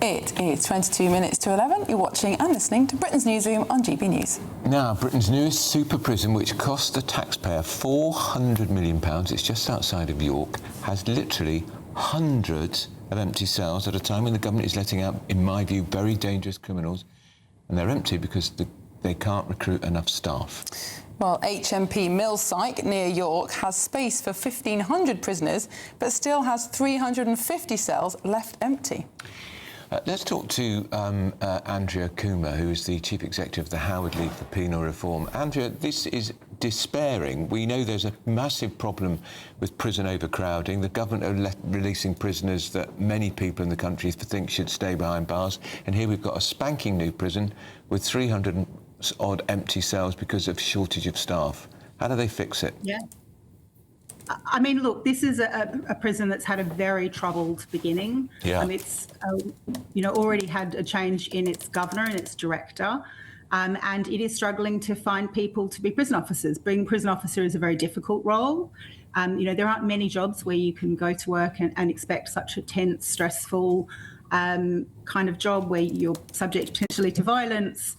It is 22 minutes to 11. You're watching and listening to Britain's Newsroom on GB News. Now, Britain's newest super prison, which cost the taxpayer £400 million, it's just outside of York, has literally hundreds of empty cells at a time when the government is letting out, in my view, very dangerous criminals. And they're empty because they can't recruit enough staff. Well, HMP Millsike near York has space for 1,500 prisoners, but still has 350 cells left empty. Let's talk to Andrea Coomber, who is the Chief Executive of the Howard League for Penal Reform. Andrea, this is despairing. We know there's a massive problem with prison overcrowding. The government are releasing prisoners that many people in the country think should stay behind bars. And here we've got a spanking new prison with 300-odd empty cells because of shortage of staff. How do they fix it? Yeah. I mean, look, this is a prison that's had a very troubled beginning. Yeah. It's, already had a change in its governor and its director, and it is struggling to find people to be prison officers. Being prison officer is a very difficult role. There aren't many jobs where you can go to work and expect such a tense, stressful kind of job where you're subject potentially to violence.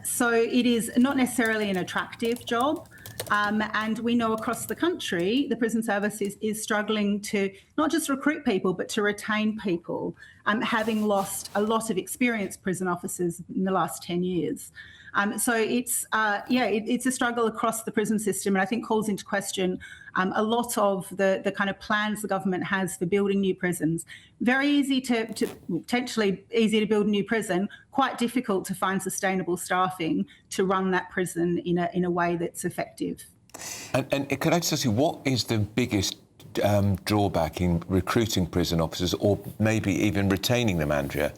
So it is not necessarily an attractive job. And we know across the country, the prison service is struggling to not just recruit people, but to retain people, having lost a lot of experienced prison officers in the last 10 years. So it's a struggle across the prison system, and I think calls into question a lot of the kind of plans the government has for building new prisons. Very easy to potentially easy to build a new prison, quite difficult to find sustainable staffing to run that prison in a way that's effective. And could I just ask you, what is the biggest drawback in recruiting prison officers, or maybe even retaining them, Andrea?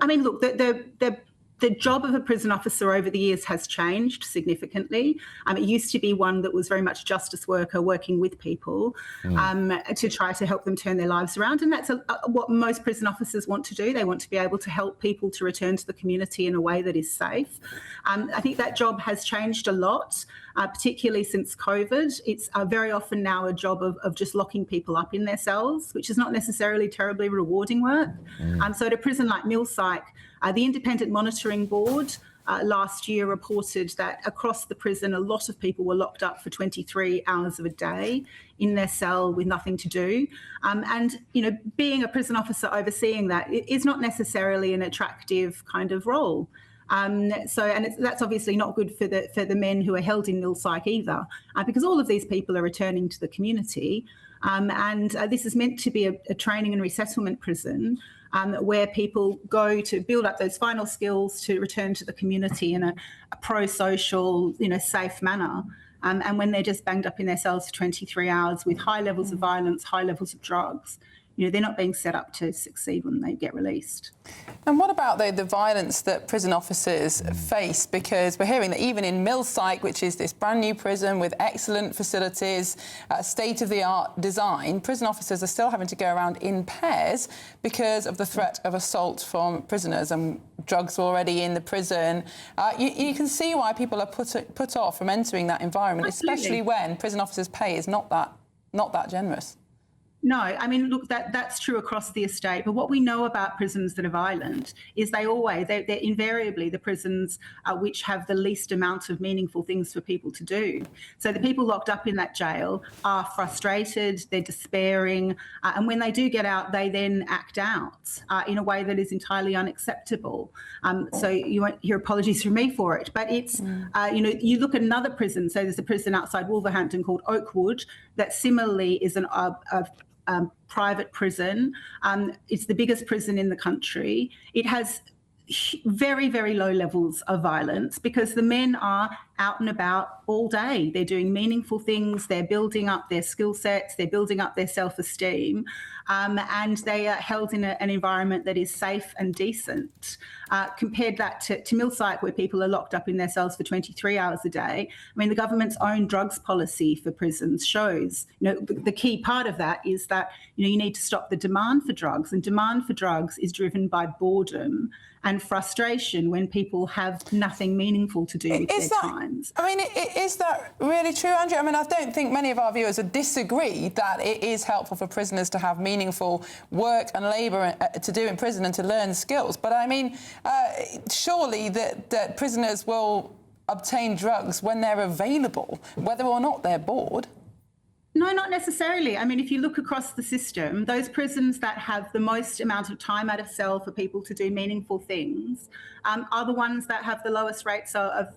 I mean, look, the job of a prison officer over the years has changed significantly. It used to be one that was very much justice worker working with people to try to help them turn their lives around. And that's what most prison officers want to do. They want to be able to help people to return to the community in a way that is safe. I think that job has changed a lot, particularly since COVID. It's very often now a job of just locking people up in their cells, which is not necessarily terribly rewarding work. So at a prison like Millsike, the Independent Monitoring Board last year reported that across the prison, a lot of people were locked up for 23 hours of a day in their cell with nothing to do. And being a prison officer overseeing that is not necessarily an attractive kind of role. That's obviously not good for the men who are held in Millsike either, because all of these people are returning to the community. And this is meant to be a training and resettlement prison where people go to build up those final skills to return to the community in a pro-social, safe manner. And when they're just banged up in their cells for 23 hours with high levels of violence, high levels of drugs, they're not being set up to succeed when they get released. And what about, though, the violence that prison officers face? Because we're hearing that even in Millsike, which is this brand new prison with excellent facilities, state-of-the-art design, prison officers are still having to go around in pairs because of the threat of assault from prisoners, and drugs are already in the prison. You can see why people are put off from entering that environment, Absolutely. Especially when prison officers' pay is not that generous. No, I mean, look, that's true across the estate. But what we know about prisons that are violent is they're invariably the prisons which have the least amount of meaningful things for people to do. So the people locked up in that jail are frustrated, they're despairing, and when they do get out, they then act out in a way that is entirely unacceptable. So you won't hear apologies from me for it. But it's, you look at another prison. So there's a prison outside Wolverhampton called Oakwood that similarly is a private prison. It's the biggest prison in the country. It has very, very low levels of violence because the men are out and about all day. They're doing meaningful things. They're building up their skill sets. They're building up their self-esteem. And they are held in an environment that is safe and decent. Compared that to Millsike, where people are locked up in their cells for 23 hours a day. I mean, the government's own drugs policy for prisons shows, the key part of that is that, you need to stop the demand for drugs. And demand for drugs is driven by boredom and frustration when people have nothing meaningful to do with their times. I mean, is that really true, Andrea? I mean, I don't think many of our viewers would disagree that it is helpful for prisoners to have meaningful work and labour to do in prison and to learn skills. But I mean, surely that prisoners will obtain drugs when they're available, whether or not they're bored. No, not necessarily. I mean, if you look across the system, those prisons that have the most amount of time out of cell for people to do meaningful things are the ones that have the lowest rates of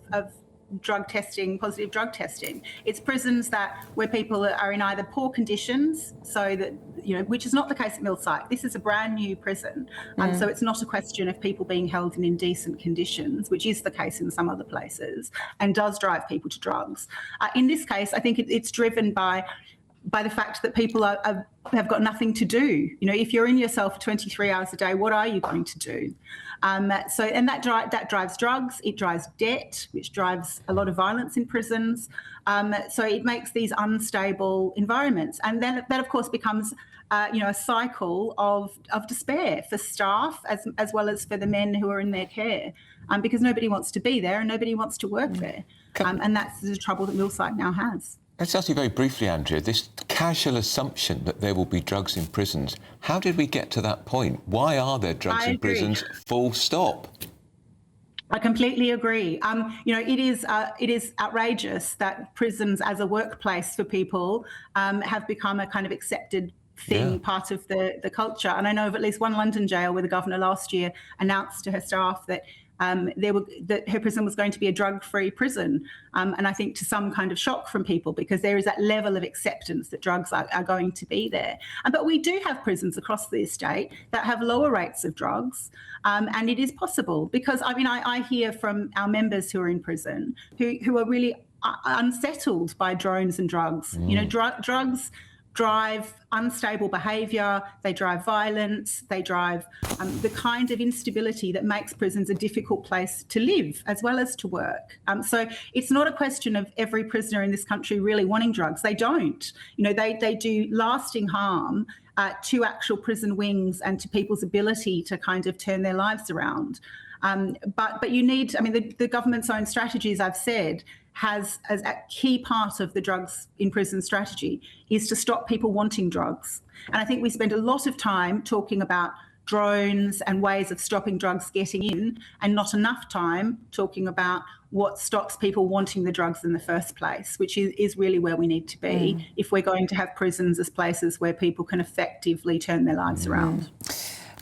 drug testing, positive drug testing. It's prisons where people are in either poor conditions, so that, which is not the case at Millsike. This is a brand new prison, so it's not a question of people being held in indecent conditions, which is the case in some other places and does drive people to drugs. In this case, I think it's driven by the fact that people have got nothing to do. If you're in your cell for 23 hours a day, what are you going to do? And that drives drugs, it drives debt, which drives a lot of violence in prisons. So it makes these unstable environments. And then that, of course, becomes a cycle of despair for staff as well as for the men who are in their care, because nobody wants to be there and nobody wants to work there. And that's the trouble that Millsike now has. Let's ask you very briefly, Andrea, this casual assumption that there will be drugs in prisons. How did we get to that point? Why are there drugs in prisons? Full stop. I completely agree. It is outrageous that prisons as a workplace for people have become a kind of accepted thing, part of the culture. And I know of at least one London jail where the governor last year announced to her staff that that her prison was going to be a drug-free prison, and I think to some kind of shock from people, because there is that level of acceptance that drugs are going to be there. But we do have prisons across the estate that have lower rates of drugs, and it is possible, because I hear from our members who are in prison who are really unsettled by drones and drugs. Drugs drive unstable behaviour, they drive violence, they drive the kind of instability that makes prisons a difficult place to live as well as to work. So it's not a question of every prisoner in this country really wanting drugs. They don't. They do lasting harm to actual prison wings and to people's ability to kind of turn their lives around. But you need, the government's own strategy, as I've said, has as a key part of the drugs in prison strategy is to stop people wanting drugs. And I think we spend a lot of time talking about drones and ways of stopping drugs getting in, and not enough time talking about what stops people wanting the drugs in the first place, which is really where we need to be if we're going to have prisons as places where people can effectively turn their lives around.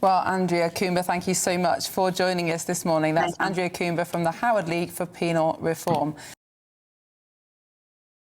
Well, Andrea Coomber, thank you so much for joining us this morning. That's Andrea Coomber from the Howard League for Penal Reform.